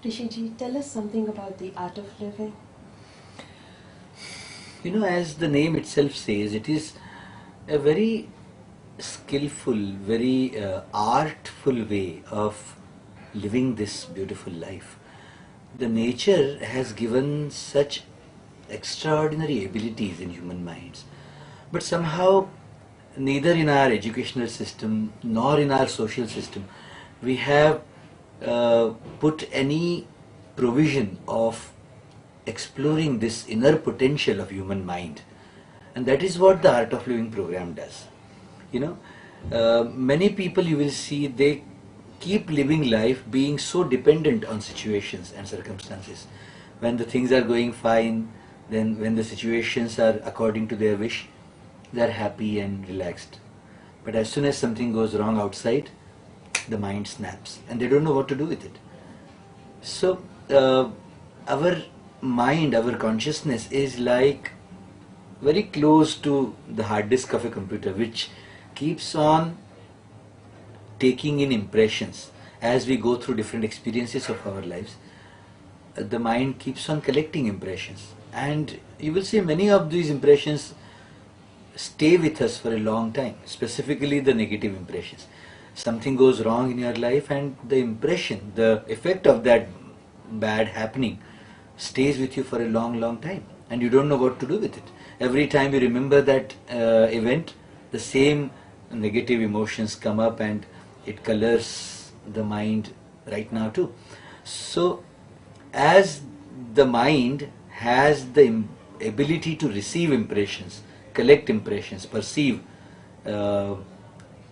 Rishi ji, tell us something about the art of living. As the name itself says, it is a very skillful, very artful way of living this beautiful life. The nature has given such extraordinary abilities in human minds, but somehow neither in our educational system nor in our social system we have put any provision of exploring this inner potential of human mind, and that is what the Art of Living program does. Many people, you will see, they keep living life being so dependent on situations and circumstances. When the things are going fine, then when the situations are according to their wish, they are happy and relaxed. But as soon as something goes wrong outside, the mind snaps and they don't know what to do with it. So our mind, our consciousness is like very close to the hard disk of a computer, which keeps on taking in impressions as we go through different experiences of our lives. The mind keeps on collecting impressions, and you will see many of these impressions stay with us for a long time, specifically the negative impressions. Something goes wrong in your life and the impression, the effect of that bad happening stays with you for a long time, and you don't know what to do with it. Every time you remember that event, the same negative emotions come up and it colors the mind right now too. So as the mind has the ability to receive impressions, collect impressions, perceive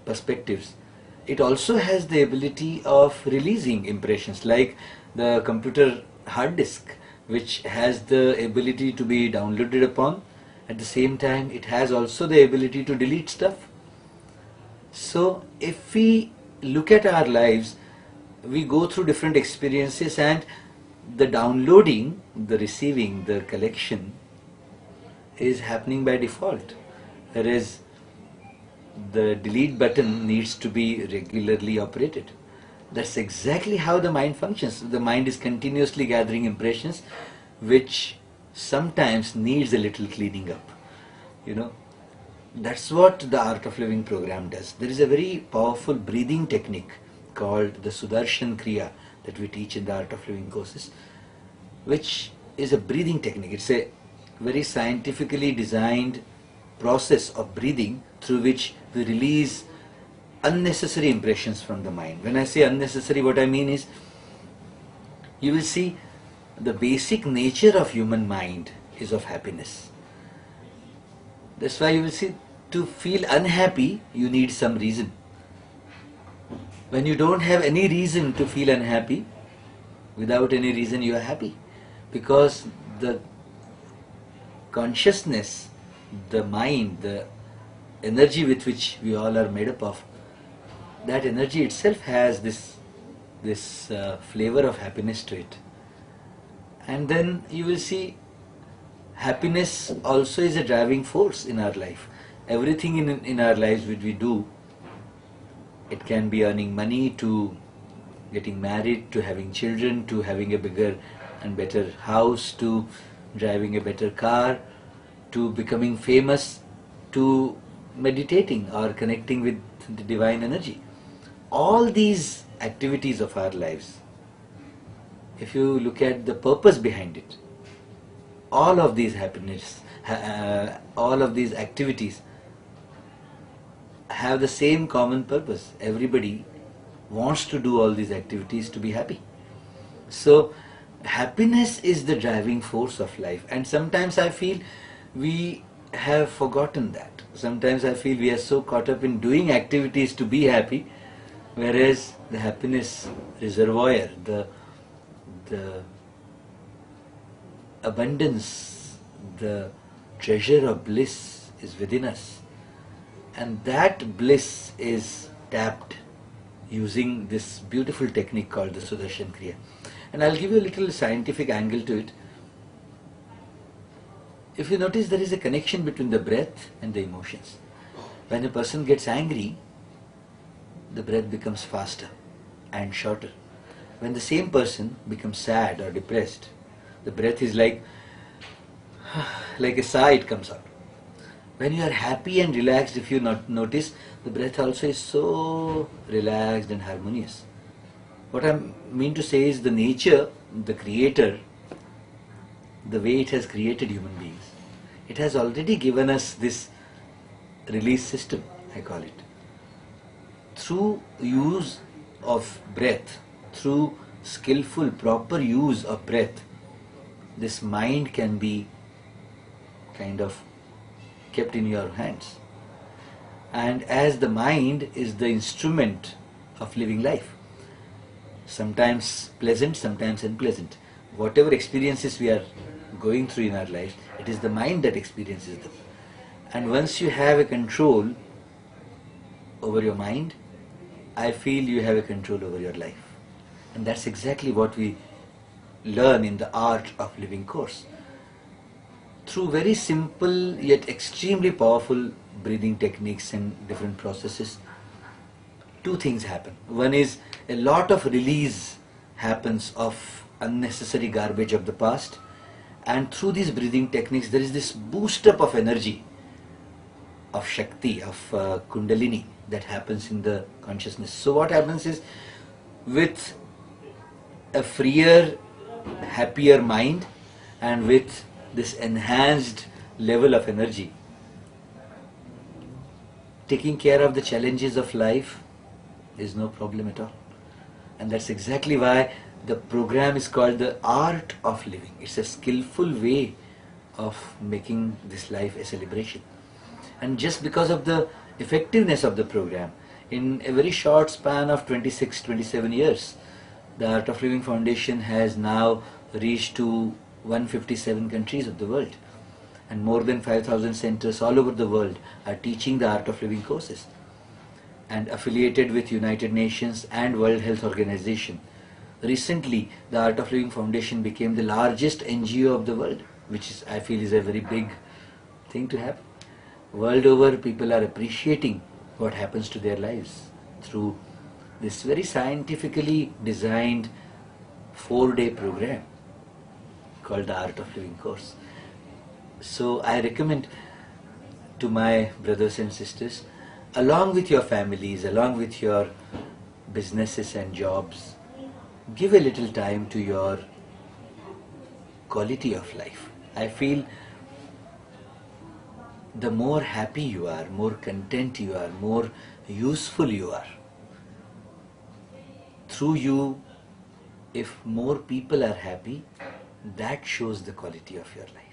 perspectives, it also has the ability of releasing impressions, like the computer hard disk, which has the ability to be downloaded upon. At the same time, it has also the ability to delete stuff. So if we look at our lives, we go through different experiences, and the downloading, the receiving, the collection is happening by default, whereas the delete button needs to be regularly operated. That's exactly how the mind functions. The mind is continuously gathering impressions, which sometimes needs a little cleaning up. That's what the Art of Living program does. There is a very powerful breathing technique called the Sudarshan Kriya that we teach in the Art of Living courses, which is a breathing technique. It's a very scientifically designed process of breathing through which we release unnecessary impressions from the mind. When I say unnecessary, what I mean is, you will see the basic nature of human mind is of happiness. That's why you will see, to feel unhappy, you need some reason. When you don't have any reason to feel unhappy, without any reason you are happy, because the consciousness, the mind, the energy with which we all are made up of, that energy itself has this flavor of happiness to it. And then you will see happiness also is a driving force in our life. Everything in our lives which we do, it can be earning money, to getting married, to having children, to having a bigger and better house, to driving a better car, to becoming famous, to meditating or connecting with the divine energy. All these activities of our lives, if you look at the purpose behind it, all of these happiness, all of these activities have the same common purpose. Everybody wants to do all these activities to be happy. So happiness is the driving force of life, and sometimes I feel we have forgotten that. Sometimes I feel we are so caught up in doing activities to be happy, whereas the happiness reservoir, the abundance, the treasure of bliss is within us, and that bliss is tapped using this beautiful technique called the Sudarshan Kriya. And I'll give you a little scientific angle to it. If you notice, there is a connection between the breath and the emotions. When a person gets angry, the breath becomes faster and shorter. When the same person becomes sad or depressed, the breath is like a sigh, it comes out. When you are happy and relaxed, if you not notice, the breath also is so relaxed and harmonious. What I mean to say is the nature, the creator, the way it has created human beings, it has already given us this release system, I call it. Through use of breath, through skillful, proper use of breath, this mind can be kind of kept in your hands. And as the mind is the instrument of living life, sometimes pleasant, sometimes unpleasant, whatever experiences we are going through in our lives, it is the mind that experiences them. And once you have a control over your mind, I feel you have a control over your life. And that's exactly what we learn in the Art of Living course. Through very simple yet extremely powerful breathing techniques and different processes, two things happen. One is a lot of release happens of unnecessary garbage of the past, and through these breathing techniques there is this boost up of energy, of Shakti, of Kundalini that happens in the consciousness. So what happens is, with a freer, happier mind and with this enhanced level of energy, taking care of the challenges of life is no problem at all. And that's exactly why the program is called the Art of Living. It's a skillful way of making this life a celebration. And just because of the effectiveness of the program, in a very short span of 26-27 years, the Art of Living Foundation has now reached to 157 countries of the world, and more than 5,000 centers all over the world are teaching the Art of Living courses, and affiliated with United Nations and World Health Organization. Recently, the Art of Living Foundation became the largest NGO of the world, which is, I feel, is a very big thing to happen. World over, people are appreciating what happens to their lives through this very scientifically designed 4-day program called the Art of Living course. So I recommend to my brothers and sisters, along with your families, along with your businesses and jobs, give a little time to your quality of life. I feel the more happy you are, more content you are, more useful you are, through you, if more people are happy, that shows the quality of your life.